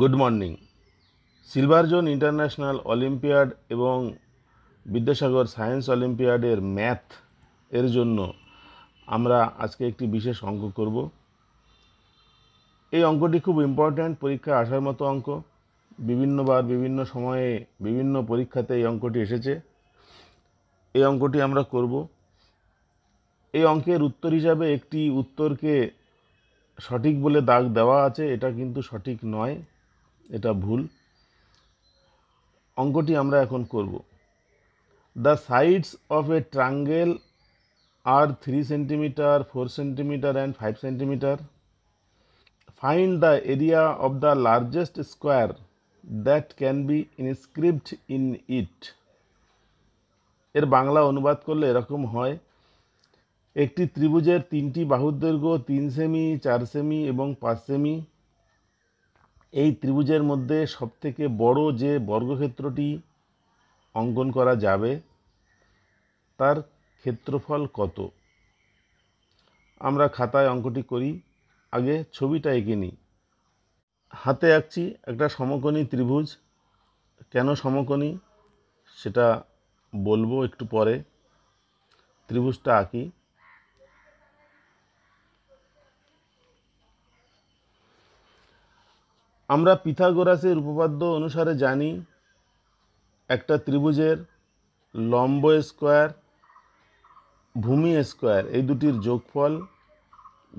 Good morning. Silver zone international olympiad এবং Vidyasagar science অলিম্পিয়াডের math এর জন্য আমরা আজকে একটি বিশেষ অঙ্ক করব। এই অঙ্কটি খুব ইম্পর্ট্যান্ট, পরীক্ষায় আসার মতো অঙ্ক। বিভিন্নবার বিভিন্ন সময়ে বিভিন্ন পরীক্ষাতে এই অঙ্কটি এসেছে। এই অঙ্কটি আমরা করব। এই অঙ্কের উত্তর হিসাবে একটি উত্তরকে সঠিক বলে দাগ দেওয়া আছে, এটা কিন্তু সঠিক নয়, এটা ভুল। অঙ্কটি আমরা এখন করব। The sides of a triangle are 3 centimeter, 4 centimeter and 5 centimeter. Find the area of the largest square that can be inscribed in it. এর বাংলা অনুবাদ করলে এরকম হয়: একটি ত্রিভুজের তিনটি বাহুর দৈর্ঘ্য 3 সেমি, 4 সেমি এবং 5 সেমি। এই ত্রিভুজের মধ্যে সবথেকে বড় যে বর্গক্ষেত্রটি অঙ্কন করা যাবে তার ক্ষেত্রফল কত? আমরা খাতায় অঙ্কটি করি। আগে ছবিটা এঁকে নিই। হাতে আঁকছি একটা সমকোণী ত্রিভুজ। কেন সমকোণী সেটা বলবো একটু পরে। ত্রিভুজটা আঁকি। আমরা পিথাগোরাসের উপপাদ্য অনুসারে জানি একটা ত্রিভুজের লম্ব স্কোয়ার, ভূমি স্কোয়ার এই দুটির যোগফল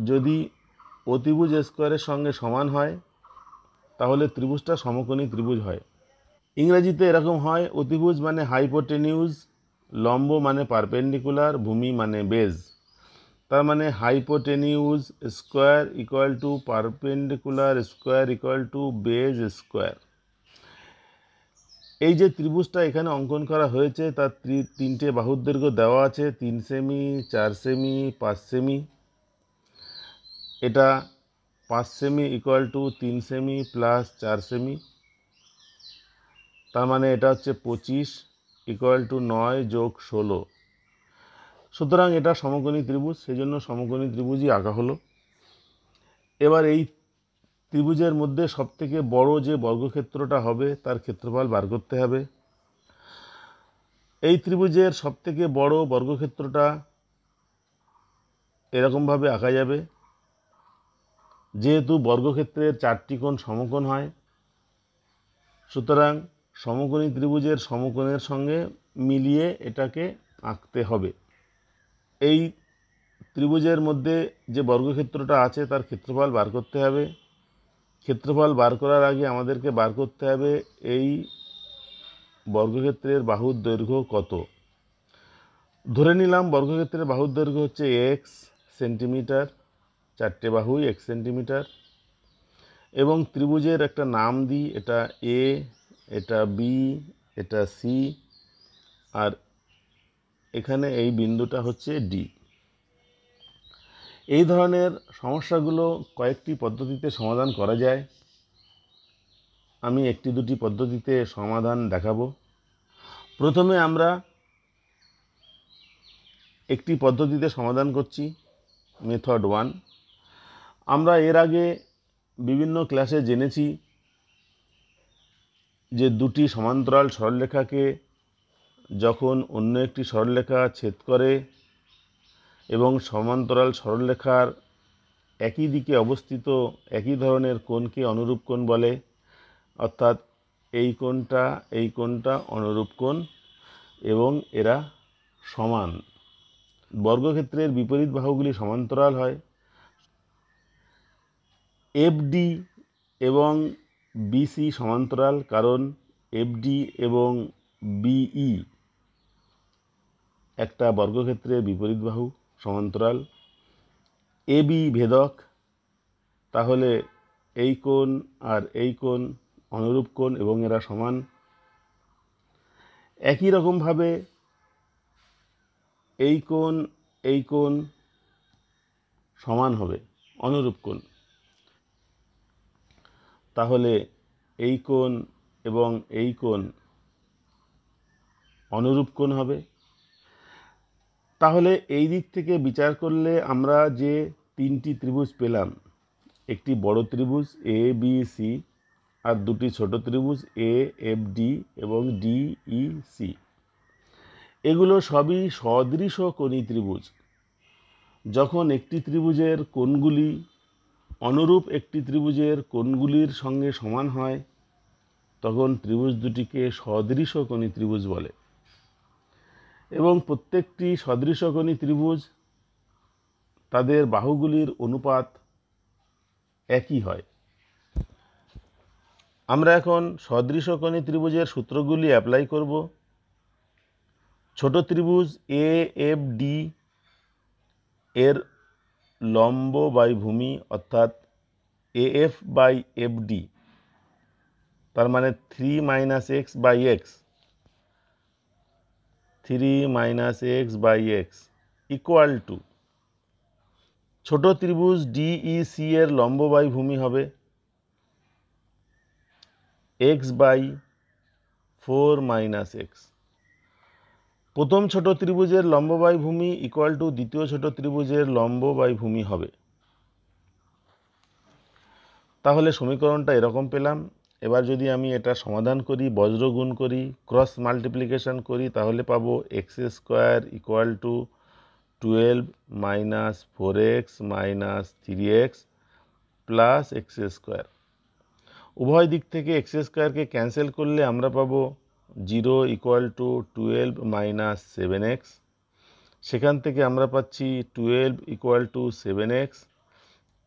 যদি অতিভুজ স্কোয়ারের সঙ্গে সমান হয় তাহলে ত্রিভুজটা সমকোণী ত্রিভুজ হয়। ইংরেজিতে এরকম হয়: অতিভুজ মানে হাইপোটেনিউজ, লম্ব মানে পারপেন্ডিকুলার, ভূমি মানে বেজ। তার মানে hypotenuse square equal to perpendicular square equal to base square. এই যে ত্রিভুজটা এখানে অঙ্কন করা হয়েছে তার তিনটে বাহুর দৈর্ঘ্য দেওয়া আছে: 3 সেমি, 4 সেমি, 5 সেমি। এটা 5 semi equal to 3 semi plus 4 semi, তার মানে এটা হচ্ছে 25 ইকুয়াল টু 9 যোগ 16। সুতরাং এটা সমকোণী ত্রিভুজ, সেই জন্য সমকোণী ত্রিভুজই আঁকা হলো। এবার এই ত্রিভুজের মধ্যে সবথেকে বড় যে বর্গক্ষেত্রটা হবে তার ক্ষেত্রফল বার করতে হবে। এই ত্রিভুজের সবথেকে বড় বর্গক্ষেত্রটা এরকমভাবে আঁকা যাবে। যেহেতু বর্গক্ষেত্রের 4টি কোণ সমকোণ হয়, সুতরাং সমকোণী ত্রিভুজের সমকোণের সঙ্গে মিলিয়ে এটাকে আঁকতে হবে। এই ত্রিভুজের মধ্যে যে বর্গক্ষেত্রটা আছে তার ক্ষেত্রফল বার করতে হবে। ক্ষেত্রফল বার করার আগে আমাদেরকে বার করতে হবে এই বর্গক্ষেত্রের বাহুর দৈর্ঘ্য কত। ধরে নিলাম বর্গক্ষেত্রের বাহুর দৈর্ঘ্য হচ্ছে x সেন্টিমিটার, 4টে বাহুই x সেন্টিমিটার, এবং ত্রিভুজের একটা নাম দিই, এটা এ, এটা বি, এটা সি, আর এখানে এই বিন্দুটা হচ্ছে ডি। এই ধরনের সমস্যাগুলো কয়েকটি পদ্ধতিতে সমাধান করা যায়। আমি একটি দুটি পদ্ধতিতে সমাধান দেখাবো। প্রথমে আমরা একটি পদ্ধতিতে সমাধান করছি, মেথড 1। আমরা এর আগে বিভিন্ন ক্লাসে জেনেছি যে দুটি সমান্তরাল সরলরেখাকে যখন অন্য একটি সরলরেখা ছেদ করে এবং সমান্তরাল সরলরেখার একই দিকে অবস্থিত একই ধরনের কোণকে অনুরূপ কোণ বলে। অর্থাৎ এই কোণটা অনুরূপ কোণ এবং এরা সমান। বর্গক্ষেত্রের বিপরীত বাহুগুলি সমান্তরাল হয়। এফডি এবং বিসি সমান্তরাল, কারণ এফডি এবং বিই একটা বর্গক্ষেত্রের বিপরীত বাহু, সমান্তরাল। এবি ভেদক, তাহলে এই কোণ আর এই কোণ অনুরূপ কোণ এবং এরা সমান। একই রকমভাবে এই কোণ সমান হবে, অনুরূপ কোণ। তাহলে এই কোণ এবং এই কোণ অনুরূপ কোণ হবে। তাহলে এই দিক থেকে বিচার করলে আমরা যে তিনটি ত্রিভুজ পেলাম, একটি বড় ত্রিভুজ এ বি সি, আর দুটি ছোট ত্রিভুজ এ এফ ডি এবং ডি ই সি। এগুলো সবই সদৃশকোণী ত্রিভুজ। যখন একটি ত্রিভুজের কোণগুলি অনুরূপ একটি ত্রিভুজের কোণগুলির সঙ্গে সমান হয় তখন ত্রিভুজ দুটিকে সদৃশকোণী ত্রিভুজ বলে। এবং প্রত্যেকটি সদৃশকোণী ত্রিভুজ তাদের বাহুগুলির অনুপাত একই হয়। আমরা এখন সদৃশকোণী ত্রিভুজের সূত্রগুলি অ্যাপ্লাই করব। ছোট ত্রিভুজ এ এফ ডি এর লম্ব বাই ভূমি অর্থাৎ A F by F D, তার মানে 3 minus x by x, 3 minus x by x equal to ছোট ত্রিভুজ ডিইসি এর লম্ব বাই ভূমি হবে এক্স বাই 4 মাইনাস এক্স। প্রথম ছোট ত্রিভুজের লম্ব বাই ভূমি ইকুয়াল টু দ্বিতীয় ছোট ত্রিভুজের লম্ব বাই ভূমি হবে। তাহলে সমীকরণটা এরকম পেলাম। এবার যদি আমি এটা সমাধান করি, বজ্র গুণ করি, ক্রস মাল্টিপ্লিকেশন করি, তাহলে পাবো x square equal to 12 minus 4x minus 3x plus x square. উভয় দিক থেকে এক্স স্কোয়ারকে ক্যান্সেল করলে আমরা পাবো 0 ইকুয়াল টু 12 মাইনাস 7x। সেখান থেকে আমরা পাচ্ছি 12 ইকুয়াল টু 7x,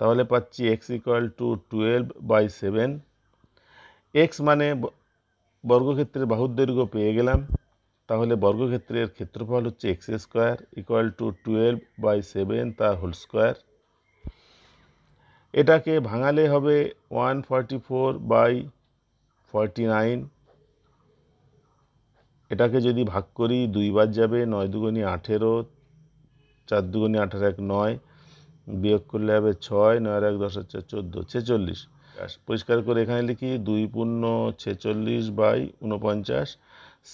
তাহলে পাচ্ছি x equal to 12 by 7। X মানে বর্গক্ষেত্রের বাহুর দৈর্ঘ্য পেয়ে গেলাম। তাহলে বর্গক্ষেত্রের ক্ষেত্রফল হচ্ছে x square equal to 12 by 7 তার হোল স্কোয়ার। এটাকে ভাঙালে হবে 144 বাই 49। এটাকে যদি ভাগ করি 2 বার যাবে, 9 দুগুণী 18, 4 দুগুণী 18 এক 9, বিয়োগ করলে হবে 6, 9 আর 1 10 হচ্ছে 14, 46। পরিষ্কার করে এখানে লিখি 2 পূর্ণ 46 বাই 49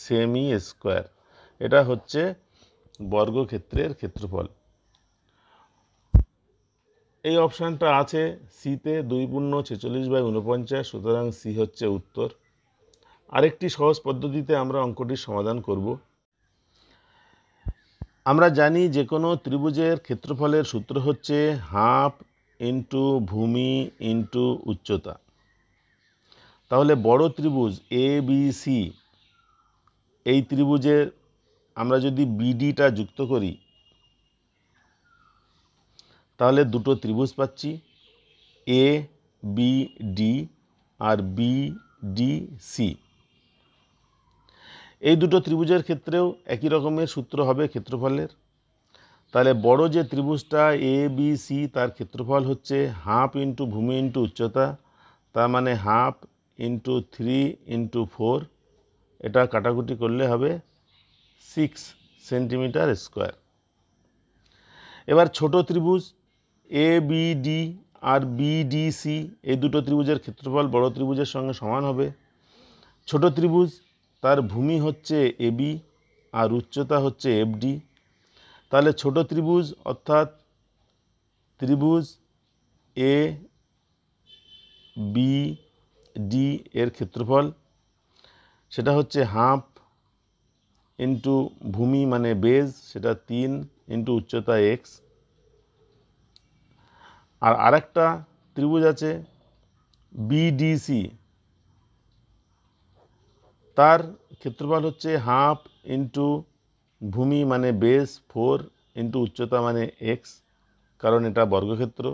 সেমি স্কোয়ার। এটা হচ্ছে বর্গক্ষেত্রের ক্ষেত্রফল। এই অপশানটা আছে সিতে 2 পূর্ণ 46 বাই 49, সুতরাং সি হচ্ছে উত্তর। আরেকটি সহজ পদ্ধতিতে আমরা অঙ্কটির সমাধান করব। আমরা জানি যে কোনো ত্রিভুজের ক্ষেত্রফলের সূত্র হচ্ছে হাফ ইন্টু ভূমি ইন্টু উচ্চতা। তাহলে বড় ত্রিভুজ এ বি সি, এই ত্রিভুজের আমরা যদি বিডিটা যুক্ত করি তাহলে দুটো ত্রিভুজ পাচ্ছি, A B D R B D C. এই দুটো ত্রিভুজের ক্ষেত্রেও একই রকমের সূত্র হবে ক্ষেত্রফলের। তাহলে বড় যে ত্রিভুজটা এ বি সি তার ক্ষেত্রফল হচ্ছে হাফ ইন্টু ভূমি ইন্টু উচ্চতা, তার মানে হাফ ইন্টু 3 ইন্টু 4, এটা কাটাকুটি করলে হবে 6 সেন্টিমিটার স্কোয়ার। এবার ছোট ত্রিভুজ A B D R B D C, এই দুটো ত্রিভুজের ক্ষেত্রফল বড় ত্রিভুজের সঙ্গে সমান হবে। ছোট ত্রিভুজ তার ভূমি হচ্ছে এবি আর উচ্চতা হচ্ছে এফডি। তাহলে ছোট ত্রিভুজ অর্থাৎ ত্রিভুজ এ বি ডি এর ক্ষেত্রফল সেটা হচ্ছে হাফ ইন্টু ভূমি মানে বেজ, সেটা 3 ইন্টু উচ্চতা এক্স। আর আরেকটা ত্রিভুজ আছে বিডিসি, তার ক্ষেত্রফল হচ্ছে হাফ ইন্টু ভূমি মানে বেস 4 ইন্টু উচ্চতা মানে এক্স, কারণ এটা বর্গক্ষেত্র।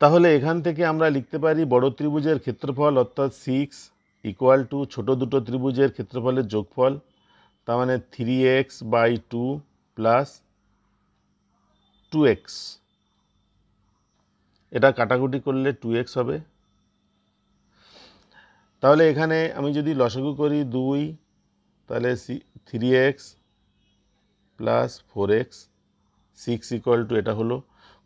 তাহলে এখান থেকে আমরা লিখতে পারি বড় ত্রিভুজের ক্ষেত্রফল অর্থাৎ 6 ইকুয়াল টু ছোট দুটো ত্রিভুজের ক্ষেত্রফলের যোগফল, তার মানে 3x বাই 2 প্লাস 2x। এটা কাটাকুটি করলে 2x হবে। তাহলে এখানে আমি যদি লসাগু করি 2, তাহলে 3x plus 4x, 6 equal to এটা হলো।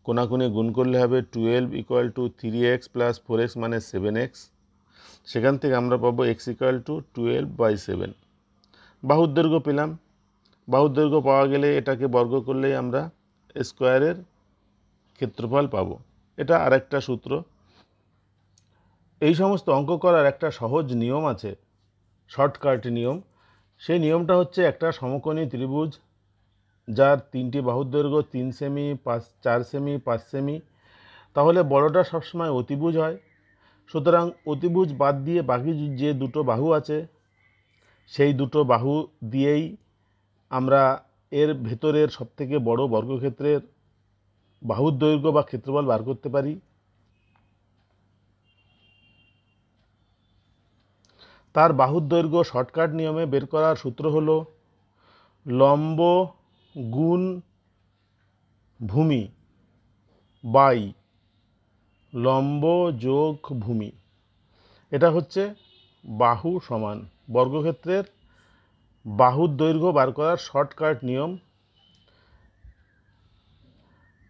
কোনাকুনি গুণ করলে হবে 12 equal to 3x plus 4x মানে 7x। সেখান থেকে আমরা পাবো x ইকুয়াল টু 12 বাই 7। বাহুর দৈর্ঘ্য পেলাম। বাহুর দৈর্ঘ্য পাওয়া গেলে এটাকে বর্গ করলেই আমরা স্কোয়ারের ক্ষেত্রফল পাবো। এটা আরেকটা সূত্র। এই সমস্ত অঙ্ক করার একটা সহজ নিয়ম আছে, শর্টকাট নিয়ম। সেই নিয়মটা হচ্ছে একটা সমকোণী ত্রিভুজ যার 3টি বাহুর দৈর্ঘ্য 3 সেমি, 4 সেমি, 5 সেমি, তাহলে বড়টা সবসময় অতিভুজ হয়। সুতরাং অতিভুজ বাদ দিয়ে বাকি যে দুটো বাহু আছে সেই দুটো বাহু দিয়েই আমরা এর ভেতরের সবথেকে বড় বর্গক্ষেত্রের বাহুর দৈর্ঘ্য বা ক্ষেত্রফল বার করতে পারি। তার বাহুর দৈর্ঘ্য শর্টকাট নিয়মে বের করার সূত্র হলো লম্ব গুণ ভূমি বাই লম্ব যোগ ভূমি। এটা হচ্ছে বাহু সমান বর্গক্ষেত্রের বাহুর দৈর্ঘ্য বার করার শর্টকাট নিয়ম।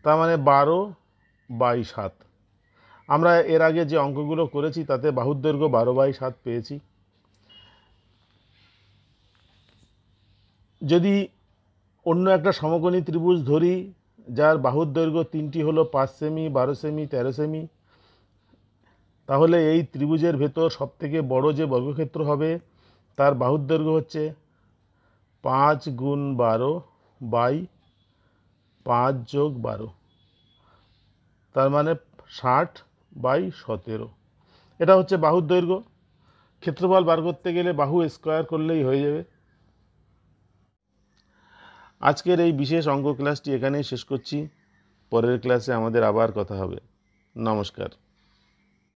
তার মানে 12/7। আমরা এর আগে যে অঙ্কগুলো করেছি তাতে বাহুর দৈর্ঘ্য 12/7 পেয়েছি। যদি অন্য একটা সমকোণী ত্রিভুজ ধরি যার বাহুর দৈর্ঘ্য 3টি হলো 5 সেমি, 12 সেমি, 13 সেমি, তাহলে এই ত্রিভুজের ভেতর সবথেকে বড় যে বর্গক্ষেত্র হবে তার বাহুর দৈর্ঘ্য হচ্ছে 5 গুণ 12 বাই 5 যোগ 12, তার মানে 60/17। এটা হচ্ছে বাহুর দৈর্ঘ্য। ক্ষেত্রফল বার করতে গেলে বাহু স্কোয়ার করলেই হয়ে যাবে। আজকের এই বিশেষ অঙ্ক ক্লাসটি এখানেই শেষ করছি। পরের ক্লাসে আমাদের আবার কথা হবে। নমস্কার।